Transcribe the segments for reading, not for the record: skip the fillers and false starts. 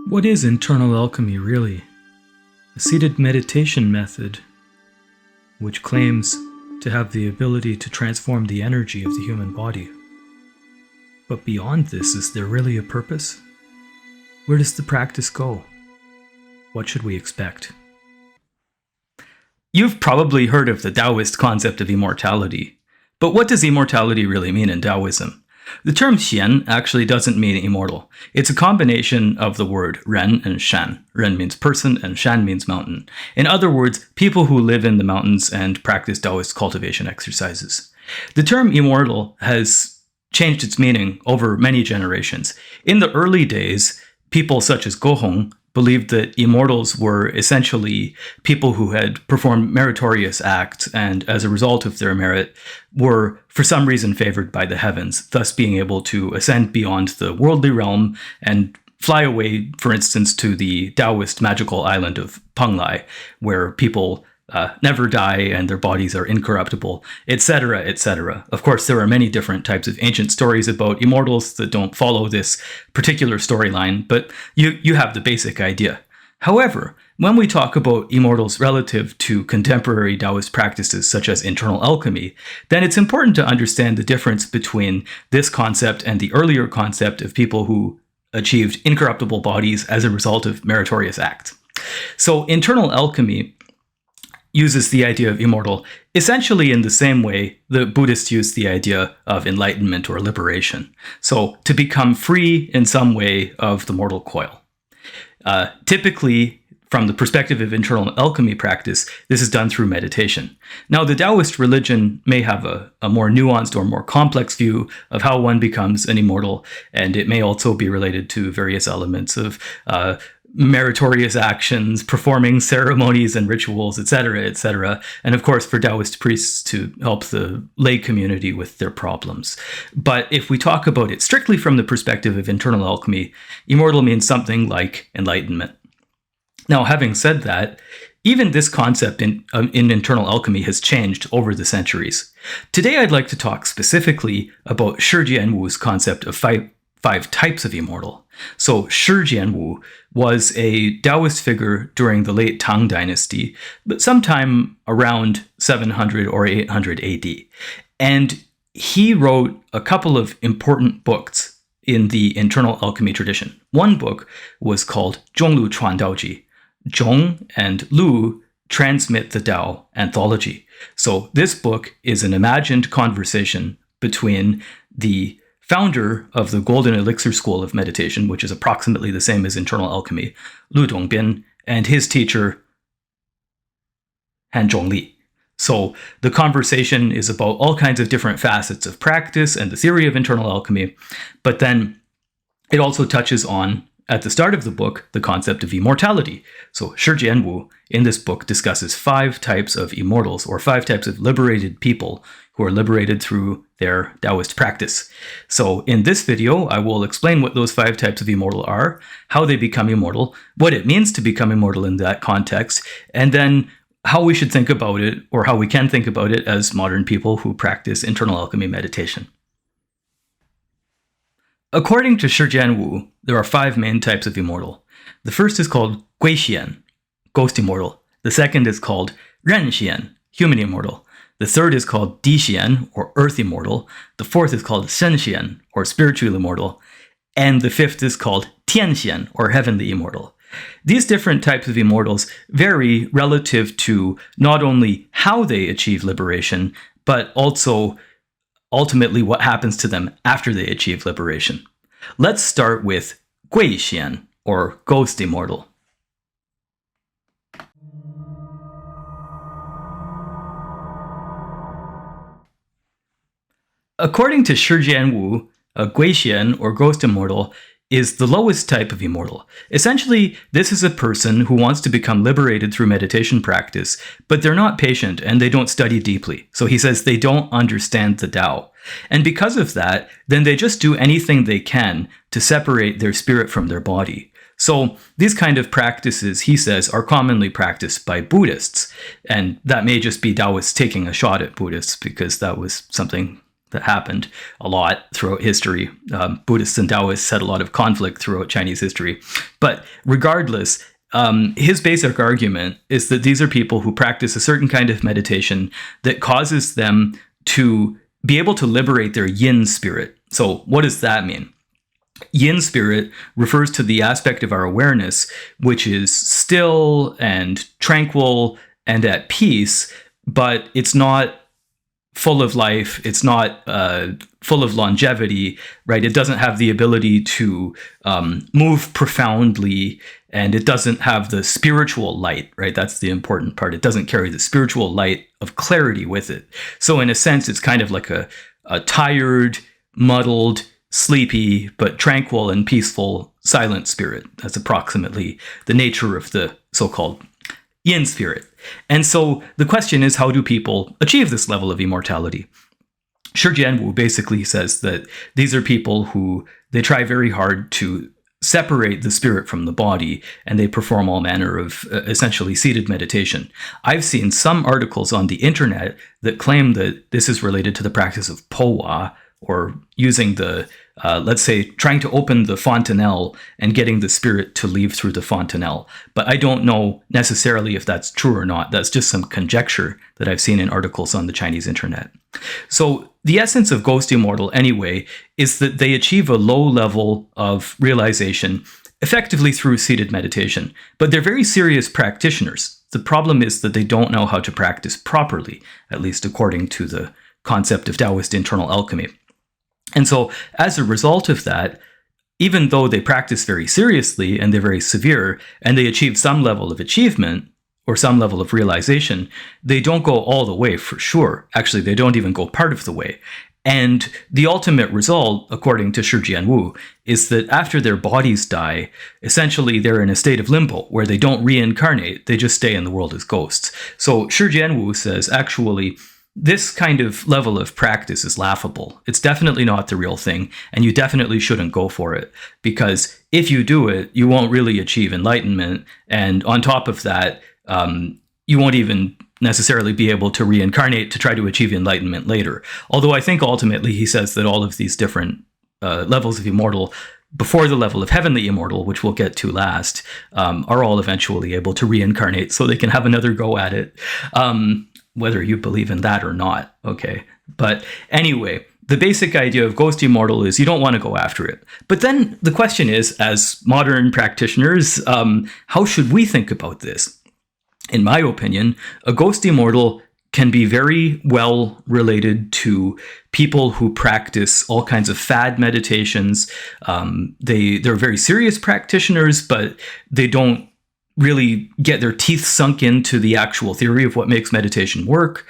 What is internal alchemy really? A seated meditation method which claims to have the ability to transform the energy of the human body. But beyond this, is there really a purpose? Where does the practice go? What should we expect? You've probably heard of the Daoist concept of immortality. But what does immortality really mean in Taoism? The term xian actually doesn't mean immortal. It's a combination of the word ren and shan. Ren means person and shan means mountain. In other words, people who live in the mountains and practice Daoist cultivation exercises. The term immortal has changed its meaning over many generations. In the early days, people such as Gohong believed that immortals were essentially people who had performed meritorious acts and, as a result of their merit, were for some reason favored by the heavens, thus being able to ascend beyond the worldly realm and fly away, for instance, to the Daoist magical island of Penglai, where people never die and their bodies are incorruptible, etc., etc. Of course, there are many different types of ancient stories about immortals that don't follow this particular storyline, but you have the basic idea. However, when we talk about immortals relative to contemporary Daoist practices such as internal alchemy, then it's important to understand the difference between this concept and the earlier concept of people who achieved incorruptible bodies as a result of meritorious acts. So internal alchemy uses the idea of immortal essentially in the same way the Buddhists use the idea of enlightenment or liberation. So to become free in some way of the mortal coil. Typically, from the perspective of internal alchemy practice, this is done through meditation. Now, the Daoist religion may have a more nuanced or more complex view of how one becomes an immortal, and it may also be related to various elements of meritorious actions, performing ceremonies and rituals, etc., etc., and of course for Daoist priests to help the lay community with their problems. But if we talk about it strictly from the perspective of internal alchemy, immortal means something like enlightenment. Now, having said that, even this concept in internal alchemy has changed over the centuries. Today, I'd like to talk specifically about Shi Jianwu's concept of five types of immortal. So Shi Jianwu was a Daoist figure during the late Tang Dynasty, but sometime around 700 or 800 AD. And he wrote a couple of important books in the internal alchemy tradition. One book was called Zhonglu Chuan Daoji. Zhong and Lu transmit the Dao anthology. So this book is an imagined conversation between the founder of the Golden Elixir School of Meditation, which is approximately the same as internal alchemy, Lu Dongbin, and his teacher, Han Zhongli. So the conversation is about all kinds of different facets of practice and the theory of internal alchemy, but then it also touches on, at the start of the book, the concept of immortality. So Shi Jianwu in this book discusses 5 types of immortals, or 5 types of liberated people who are liberated through their Daoist practice. So in this video, I will explain what those 5 types of immortal are, how they become immortal, what it means to become immortal in that context, and then how we should think about it, or how we can think about it as modern people who practice internal alchemy meditation. According to Shi Jianwu, there are 5 main types of immortal. The first is called Gui Xian, ghost immortal. The second is called Ren Xian, human immortal. The third is called Di Xian, or earth immortal. The fourth is called Shen Xian, or spiritual immortal. And the fifth is called Tian Xian, or heavenly immortal. These different types of immortals vary relative to not only how they achieve liberation, but also ultimately what happens to them after they achieve liberation. Let's start with Gui Xian, or ghost immortal. According to Shi Jianwu, a Gui Xian, or ghost immortal, is the lowest type of immortal. Essentially, this is a person who wants to become liberated through meditation practice, but they're not patient and they don't study deeply. So he says they don't understand the Tao. And because of that, then they just do anything they can to separate their spirit from their body. So these kind of practices, he says, are commonly practiced by Buddhists. And that may just be Daoists taking a shot at Buddhists, because that was something that happened a lot throughout history. Buddhists and Daoists had a lot of conflict throughout Chinese history. But regardless, his basic argument is that these are people who practice a certain kind of meditation that causes them to be able to liberate their yin spirit. So what does that mean? Yin spirit refers to the aspect of our awareness which is still and tranquil and at peace, but it's not full of life. It's not full of longevity, right? It doesn't have the ability to move profoundly, and it doesn't have the spiritual light, right? That's the important part. It doesn't carry the spiritual light of clarity with it. So in a sense, it's kind of like a tired, muddled, sleepy, but tranquil and peaceful, silent spirit. That's approximately the nature of the so-called yin spirit. And so the question is, how do people achieve this level of immortality? Shi Jianwu basically says that these are people who they try very hard to separate the spirit from the body, and they perform all manner of essentially seated meditation. I've seen some articles on the internet that claim that this is related to the practice of powa, or using the, let's say, trying to open the fontanelle and getting the spirit to leave through the fontanelle. But I don't know necessarily if that's true or not. That's just some conjecture that I've seen in articles on the Chinese internet. So the essence of Ghost Immortal, anyway, is that they achieve a low level of realization effectively through seated meditation. But they're very serious practitioners. The problem is that they don't know how to practice properly, at least according to the concept of Daoist internal alchemy. And so as a result of that, even though they practice very seriously and they're very severe and they achieve some level of achievement or some level of realization, they don't go all the way for sure. Actually, they don't even go part of the way. And the ultimate result, according to Shi Jianwu, is that after their bodies die, essentially they're in a state of limbo where they don't reincarnate, they just stay in the world as ghosts. So Shi Jianwu says, actually, this kind of level of practice is laughable. It's definitely not the real thing, and you definitely shouldn't go for it, because if you do it, you won't really achieve enlightenment, and on top of that, you won't even necessarily be able to reincarnate to try to achieve enlightenment later. Although I think ultimately he says that all of these different levels of immortal, before the level of heavenly immortal, which we'll get to last, are all eventually able to reincarnate so they can have another go at it. Whether you believe in that or not, okay? But anyway, the basic idea of Ghost Immortal is you don't want to go after it. But then the question is, as modern practitioners, how should we think about this? In my opinion, a Ghost Immortal can be very well related to people who practice all kinds of fad meditations. They're very serious practitioners, but they don't really get their teeth sunk into the actual theory of what makes meditation work.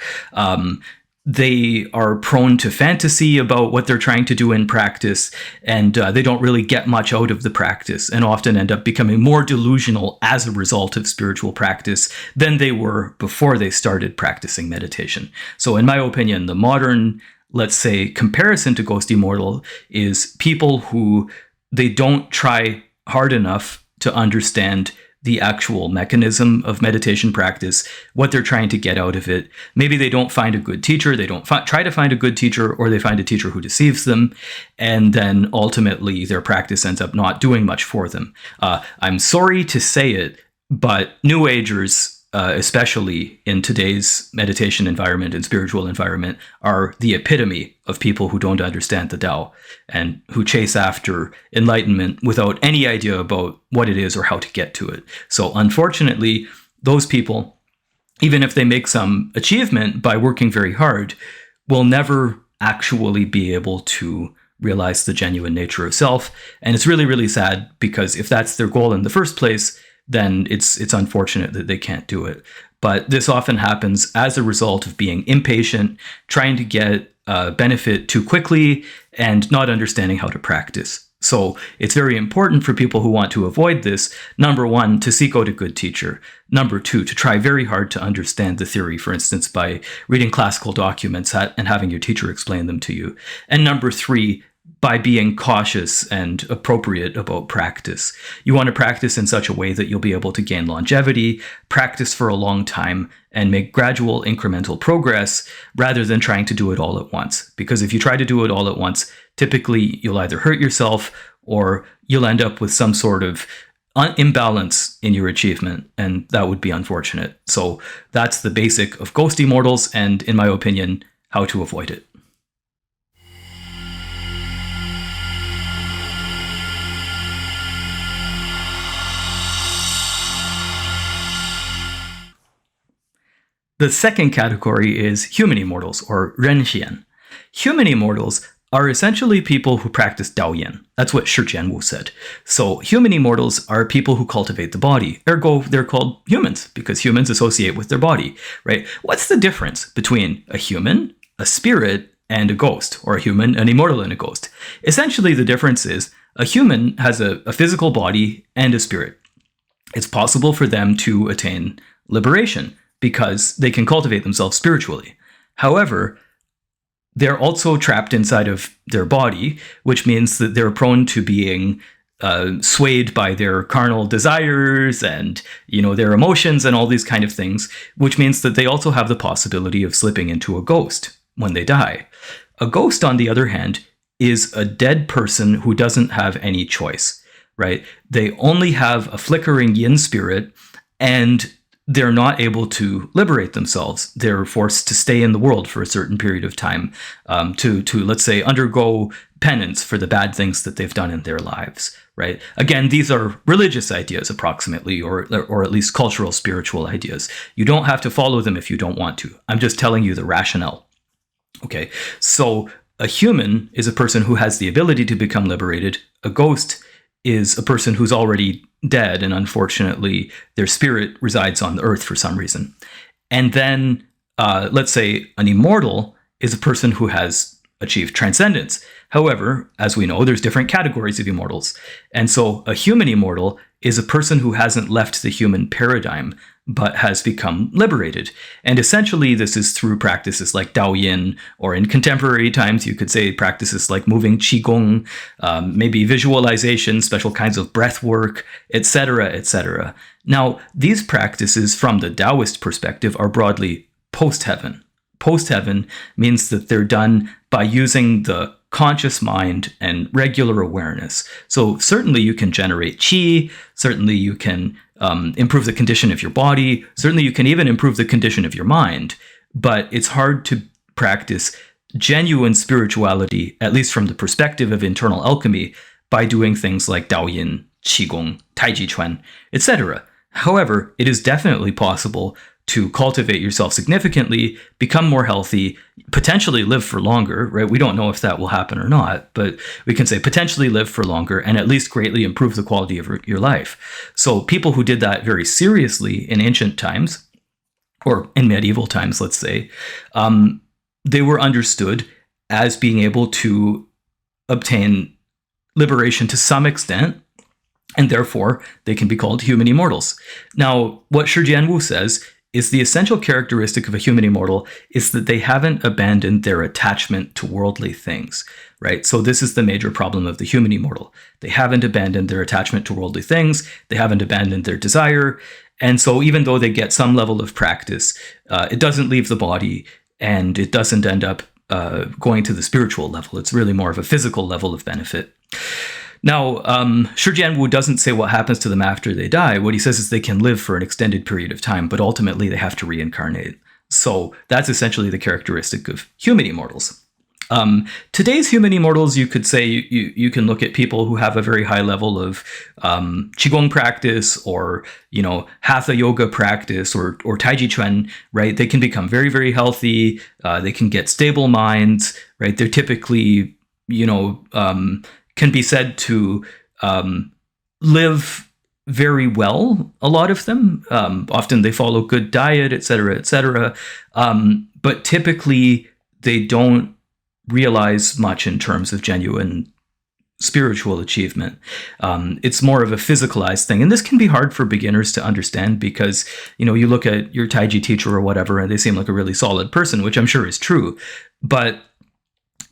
They are prone to fantasy about what they're trying to do in practice, and they don't really get much out of the practice and often end up becoming more delusional as a result of spiritual practice than they were before they started practicing meditation. So in my opinion, the modern, let's say, comparison to Ghost Immortal is people who they don't try hard enough to understand the actual mechanism of meditation practice, what they're trying to get out of it. Maybe they don't find a good teacher, they don't try to find a good teacher, or they find a teacher who deceives them, and then ultimately their practice ends up not doing much for them. I'm sorry to say it, but New Agers, especially in today's meditation environment and spiritual environment, are the epitome of people who don't understand the Tao and who chase after enlightenment without any idea about what it is or how to get to it. So unfortunately, those people, even if they make some achievement by working very hard, will never actually be able to realize the genuine nature of self. And it's really, really sad, because if that's their goal in the first place, then it's unfortunate that they can't do it. But this often happens as a result of being impatient, trying to get benefit too quickly, and not understanding how to practice. So it's very important for people who want to avoid this, number one, to seek out a good teacher. Number two, to try very hard to understand the theory, for instance, by reading classical documents and having your teacher explain them to you. And number three, by being cautious and appropriate about practice. You want to practice in such a way that you'll be able to gain longevity, practice for a long time, and make gradual incremental progress rather than trying to do it all at once. Because if you try to do it all at once, typically you'll either hurt yourself or you'll end up with some sort of imbalance in your achievement, and that would be unfortunate. So that's the basic of Ghost Immortals, and in my opinion, how to avoid it. The second category is human immortals, or renxian. Human immortals are essentially people who practice Daoyin. That's what Shi Jianwu said. So human immortals are people who cultivate the body. Ergo, they're called humans because humans associate with their body, right? What's the difference between a human, a spirit, and a ghost, or a human, an immortal, and a ghost? Essentially, the difference is a human has a physical body and a spirit. It's possible for them to attain liberation because they can cultivate themselves spiritually. However, they're also trapped inside of their body, which means that they're prone to being swayed by their carnal desires and, their emotions and all these kind of things, which means that they also have the possibility of slipping into a ghost when they die. A ghost, on the other hand, is a dead person who doesn't have any choice, right? They only have a flickering yin spirit, and they're not able to liberate themselves. They're forced to stay in the world for a certain period of time, to let's say, undergo penance for the bad things that they've done in their lives, right? Again, these are religious ideas approximately, or at least cultural, spiritual ideas. You don't have to follow them if you don't want to. I'm just telling you the rationale. Okay, so a human is a person who has the ability to become liberated. A ghost is a person who's already dead, and unfortunately their spirit resides on the earth for some reason. And then let's say an immortal is a person who has achieved transcendence. However, as we know, there's different categories of immortals. And so a human immortal is a person who hasn't left the human paradigm, but has become liberated. And essentially, this is through practices like Daoyin, or in contemporary times, you could say practices like moving Qigong, maybe visualization, special kinds of breath work, etc., etc. Now, these practices from the Daoist perspective are broadly post-heaven. Post-heaven means that they're done by using the conscious mind and regular awareness. So certainly you can generate qi, certainly you can improve the condition of your body, certainly you can even improve the condition of your mind, but it's hard to practice genuine spirituality, at least from the perspective of internal alchemy, by doing things like Daoyin, Qigong, Taiji Chuan, etc. However, it is definitely possible to cultivate yourself significantly, become more healthy, potentially live for longer, right? We don't know if that will happen or not, but we can say potentially live for longer and at least greatly improve the quality of your life. So people who did that very seriously in ancient times, or in medieval times, let's say, they were understood as being able to obtain liberation to some extent, and therefore they can be called human immortals. Now, what Shi Jianwu says is the essential characteristic of a human immortal is that they haven't abandoned their attachment to worldly things, right? So this is the major problem of the human immortal. They haven't abandoned their attachment to worldly things. They haven't abandoned their desire. And so even though they get some level of practice, it doesn't leave the body, and it doesn't end up going to the spiritual level. It's really more of a physical level of benefit. Now, Shi Jianwu doesn't say what happens to them after they die. What he says is they can live for an extended period of time, but ultimately they have to reincarnate. So that's essentially the characteristic of human immortals. Today's human immortals, you could say you can look at people who have a very high level of Qigong practice, or Hatha yoga practice, or Taiji Chuan, right? They can become very, very healthy. They can get stable minds, right? They're typically, can be said to live very well, a lot of them. Often they follow good diet, etc., etc. But typically they don't realize much in terms of genuine spiritual achievement. It's more of a physicalized thing. And this can be hard for beginners to understand because, you look at your Taiji teacher or whatever, and they seem like a really solid person, which I'm sure is true. But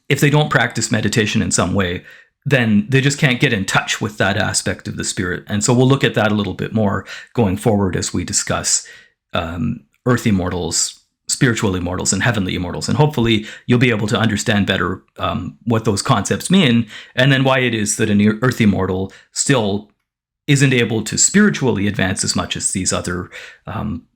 if they don't practice meditation in some way, then they just can't get in touch with that aspect of the spirit. And so we'll look at that a little bit more going forward as we discuss earth immortals, spiritual immortals, and heavenly immortals. And hopefully you'll be able to understand better what those concepts mean, and then why it is that an earth immortal still isn't able to spiritually advance as much as these other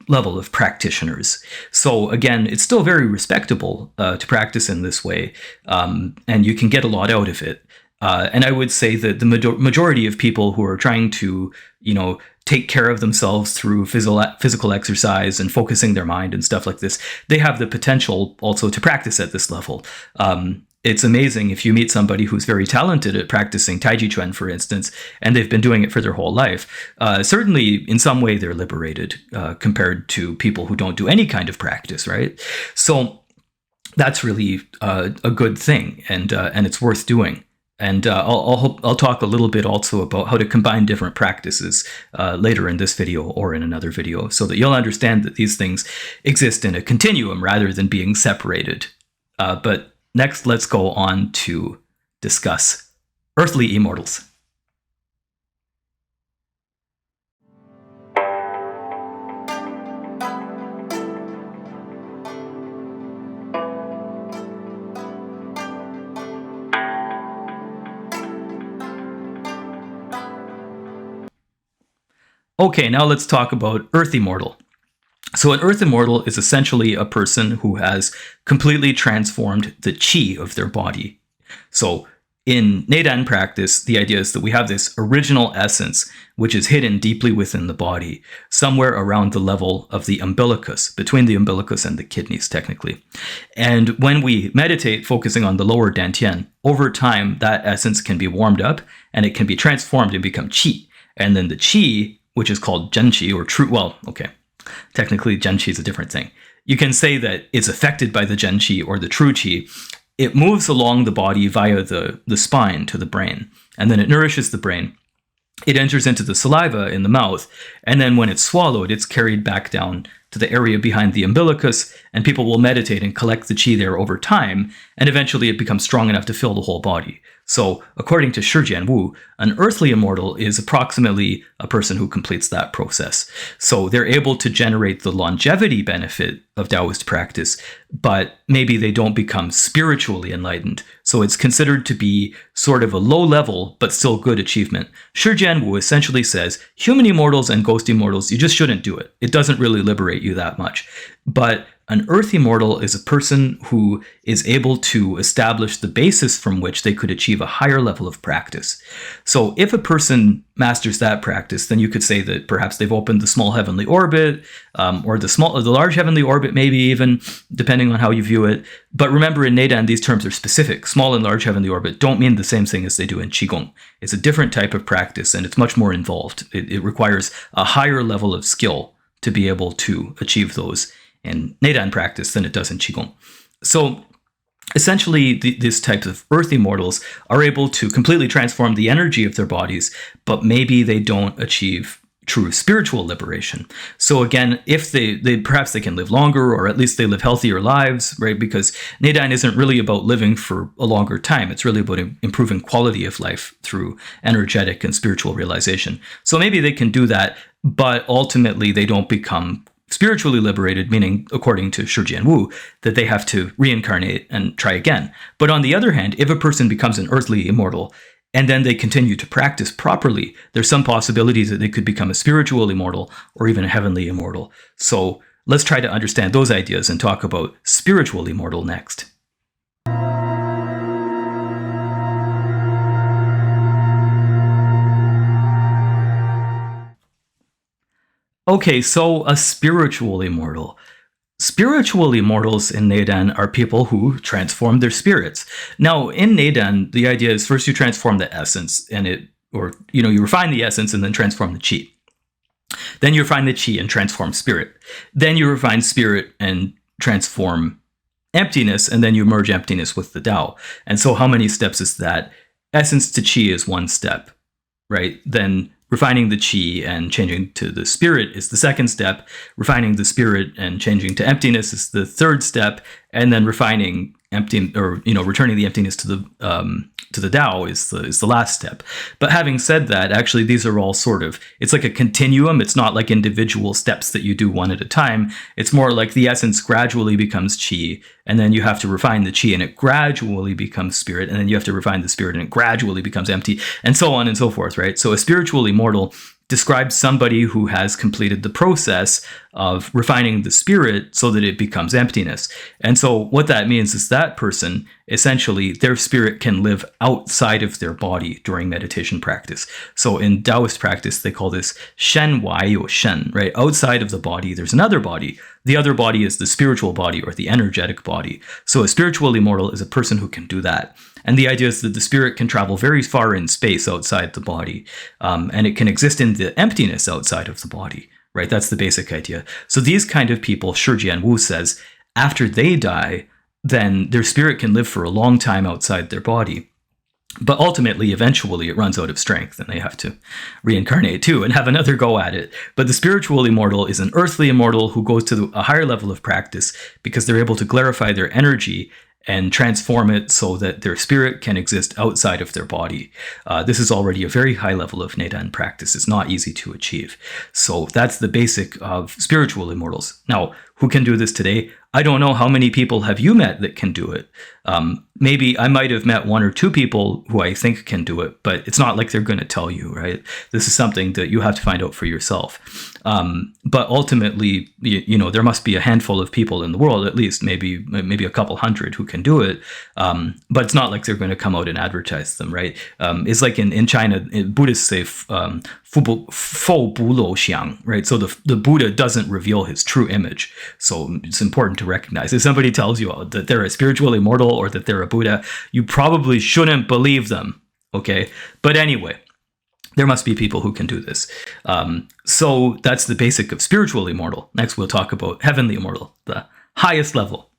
level of practitioners. So again, it's still very respectable to practice in this way, and you can get a lot out of it. And I would say that the majority of people who are trying to, take care of themselves through physical exercise and focusing their mind and stuff like this, they have the potential also to practice at this level. It's amazing if you meet somebody who's very talented at practicing Tai Chi Chuan, for instance, and they've been doing it for their whole life. Certainly, in some way, they're liberated compared to people who don't do any kind of practice, right? So that's really a good thing, and it's worth doing. And I'll talk a little bit also about how to combine different practices later in this video or in another video, so that you'll understand that these things exist in a continuum rather than being separated. But next, let's go on to discuss earthly immortals. Okay, now let's talk about Earth Immortal. So an Earth Immortal is essentially a person who has completely transformed the chi of their body. So in Neidan practice, the idea is that we have this original essence, which is hidden deeply within the body, somewhere around the level of the umbilicus, between the umbilicus and the kidneys, technically. And when we meditate, focusing on the lower dantian, over time, that essence can be warmed up and it can be transformed and become chi. And then the chi, which is called Zhenqi or true, technically Zhenqi is a different thing. You can say that it's affected by the Zhenqi or the true qi. It moves along the body via the spine to the brain, and then it nourishes the brain. It enters into the saliva in the mouth, and then when it's swallowed, it's carried back down to the area behind the umbilicus, and people will meditate and collect the qi there over time, and eventually it becomes strong enough to fill the whole body. So, according to Shi Jianwu, an earthly immortal is approximately a person who completes that process. So they're able to generate the longevity benefit of Daoist practice, but maybe they don't become spiritually enlightened. So it's considered to be sort of a low level, but still good achievement. Shi Jianwu essentially says, human immortals and ghost immortals, you just shouldn't do it. It doesn't really liberate you that much. But an earth immortal is a person who is able to establish the basis from which they could achieve a higher level of practice. So if a person masters that practice, then you could say that perhaps they've opened the small heavenly orbit, or the large heavenly orbit, maybe even, depending on how you view it. But remember, in Neidan, these terms are specific. Small and large heavenly orbit don't mean the same thing as they do in Qigong. It's a different type of practice, and it's much more involved. It requires a higher level of skill to be able to achieve those in Neidan practice than it does in Qigong. So essentially, this type of earth immortals are able to completely transform the energy of their bodies, but maybe they don't achieve true spiritual liberation. So again, if they perhaps they can live longer, or at least they live healthier lives, right? Because Neidan isn't really about living for a longer time. It's really about improving quality of life through energetic and spiritual realization. So maybe they can do that, but ultimately they don't become spiritually liberated, meaning, according to Shi Jianwu, that they have to reincarnate and try again. But on the other hand, if a person becomes an earthly immortal and then they continue to practice properly, there's some possibilities that they could become a spiritual immortal or even a heavenly immortal. So let's try to understand those ideas and talk about spiritual immortal next. Okay, so a spiritual immortal. Spiritual immortals in Neidan are people who transform their spirits. Now, in Neidan, the idea is first you transform the essence, you refine the essence and then transform the qi. Then you refine the qi and transform spirit. Then you refine spirit and transform emptiness, and then you merge emptiness with the Tao. And so how many steps is that? Essence to qi is one step, right? Then refining the qi and changing to the spirit is the second step. Refining the spirit and changing to emptiness is the third step. And then refining empty, or returning the emptiness to the Tao is the last step. But having said that, actually these are all it's like a continuum. It's not like individual steps that you do one at a time. It's more like the essence gradually becomes qi, and then you have to refine the qi, and it gradually becomes spirit, and then you have to refine the spirit, and it gradually becomes empty, and so on and so forth, right? So a spiritual immortal describes somebody who has completed the process of refining the spirit so that it becomes emptiness. And so what that means is that person, essentially, their spirit can live outside of their body during meditation practice. So in Daoist practice, they call this shen wai yo shen, right? Outside of the body, there's another body. The other body is the spiritual body or the energetic body. So a spiritual immortal is a person who can do that. And the idea is that the spirit can travel very far in space outside the body, and it can exist in the emptiness outside of the body, right? That's the basic idea. So these kind of people, Shi Jianwu says, after they die, then their spirit can live for a long time outside their body. But ultimately, eventually, it runs out of strength, and they have to reincarnate too and have another go at it. But the spiritual immortal is an earthly immortal who goes to a higher level of practice because they're able to clarify their energy and transform it so that their spirit can exist outside of their body. This is already a very high level of Neidan practice. It's not easy to achieve. So that's the basic of spiritual immortals. Now, who can do this today? I don't know how many people have you met that can do it. Maybe I might have met one or two people who I think can do it, but it's not like they're going to tell you, right? This is something that you have to find out for yourself. But ultimately, there must be a handful of people in the world, at least maybe a couple hundred who can do it. But it's not like they're going to come out and advertise them, right? It's like in China, Buddhists say fo bu lo xiang, right? So the Buddha doesn't reveal his true image. So it's important to recognize. If somebody tells you that they're a spiritual immortal or that they're a Buddha, you probably shouldn't believe them, okay? But anyway, there must be people who can do this. So that's the basic of spiritual immortal. Next, we'll talk about heavenly immortal, the highest level.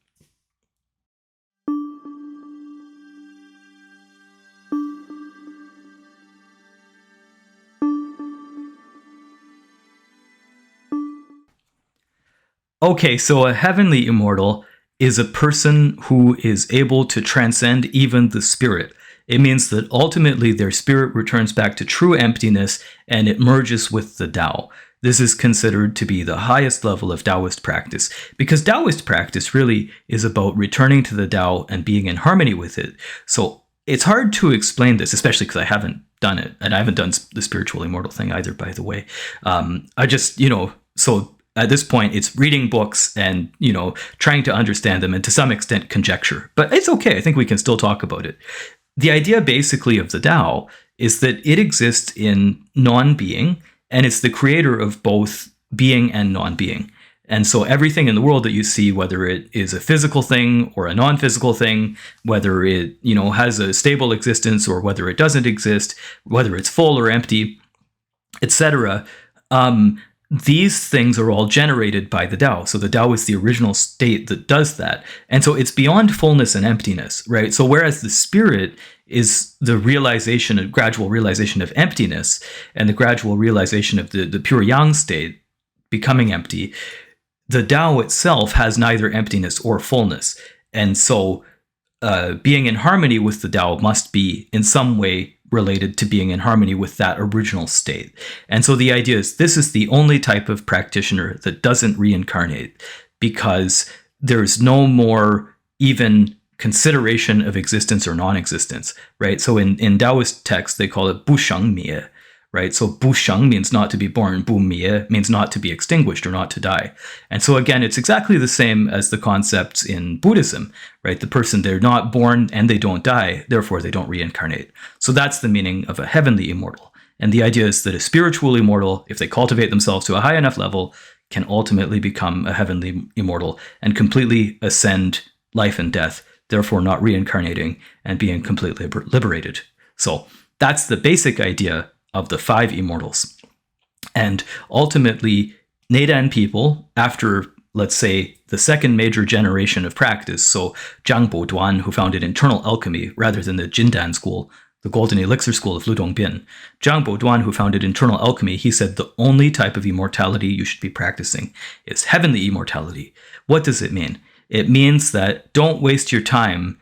Okay, so a heavenly immortal is a person who is able to transcend even the spirit. It means that ultimately their spirit returns back to true emptiness and it merges with the Tao. This is considered to be the highest level of Daoist practice, because Daoist practice really is about returning to the Tao and being in harmony with it. So it's hard to explain this, especially because I haven't done it, and I haven't done the spiritual immortal thing either, by the way. So at this point, it's reading books and, trying to understand them and to some extent conjecture. But it's okay. I think we can still talk about it. The idea basically of the Tao is that it exists in non-being, and it's the creator of both being and non-being. And so everything in the world that you see, whether it is a physical thing or a non-physical thing, whether it, has a stable existence or whether it doesn't exist, whether it's full or empty, etc., these things are all generated by the Tao. So the Tao is the original state that does that. And so it's beyond fullness and emptiness, right? So whereas the spirit is the realization, a gradual realization of emptiness and the gradual realization of the pure yang state becoming empty, the Tao itself has neither emptiness or fullness. And so being in harmony with the Tao must be in some way related to being in harmony with that original state. And so the idea is this is the only type of practitioner that doesn't reincarnate, because there's no more even consideration of existence or non-existence, right? So in Daoist texts, they call it bu sheng mie, right? So bu sheng means not to be born, bu mie means not to be extinguished or not to die. And so again, it's exactly the same as the concepts in Buddhism, right? The person, they're not born and they don't die, therefore they don't reincarnate. So that's the meaning of a heavenly immortal. And the idea is that a spiritual immortal, if they cultivate themselves to a high enough level, can ultimately become a heavenly immortal and completely ascend life and death, therefore not reincarnating and being completely liberated. So that's the basic idea of the 5 immortals. And ultimately, Neidan people, after, let's say, the second major generation of practice, so Zhang Boduan, who founded Internal Alchemy rather than the Jindan school, the Golden Elixir school of Lu Dongbin, Zhang Boduan, who founded Internal Alchemy, he said the only type of immortality you should be practicing is heavenly immortality. What does it mean? It means that don't waste your time,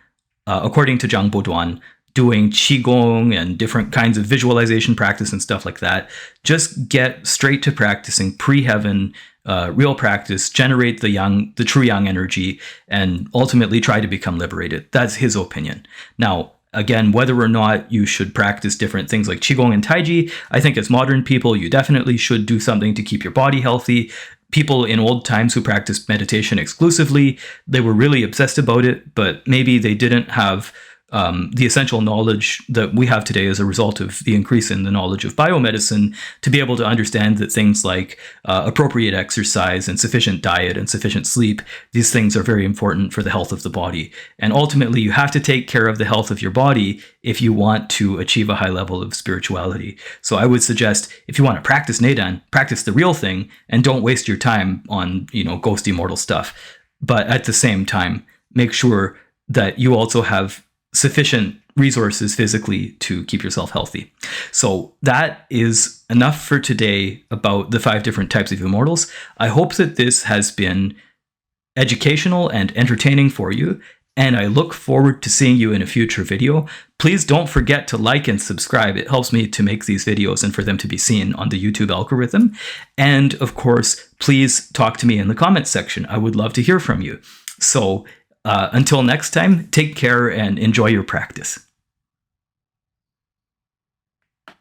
according to Zhang Boduan, doing qigong and different kinds of visualization practice and stuff like that. Just get straight to practicing pre-heaven, real practice, generate the true yang energy, and ultimately try to become liberated. That's his opinion. Now, again, whether or not you should practice different things like qigong and taiji, I think as modern people, you definitely should do something to keep your body healthy. People in old times who practiced meditation exclusively, they were really obsessed about it, but maybe they didn't have the essential knowledge that we have today as a result of the increase in the knowledge of biomedicine to be able to understand that things like appropriate exercise and sufficient diet and sufficient sleep, these things are very important for the health of the body. And ultimately, you have to take care of the health of your body if you want to achieve a high level of spirituality. So I would suggest, if you want to practice Neidan, practice the real thing and don't waste your time on, ghost immortal stuff. But at the same time, make sure that you also have sufficient resources physically to keep yourself healthy. So that is enough for today about the 5 different types of immortals. I hope that this has been educational and entertaining for you, and I look forward to seeing you in a future video. Please don't forget to like and subscribe. It helps me to make these videos and for them to be seen on the YouTube algorithm. And of course, please talk to me in the comments section. I would love to hear from you. So until next time, take care and enjoy your practice.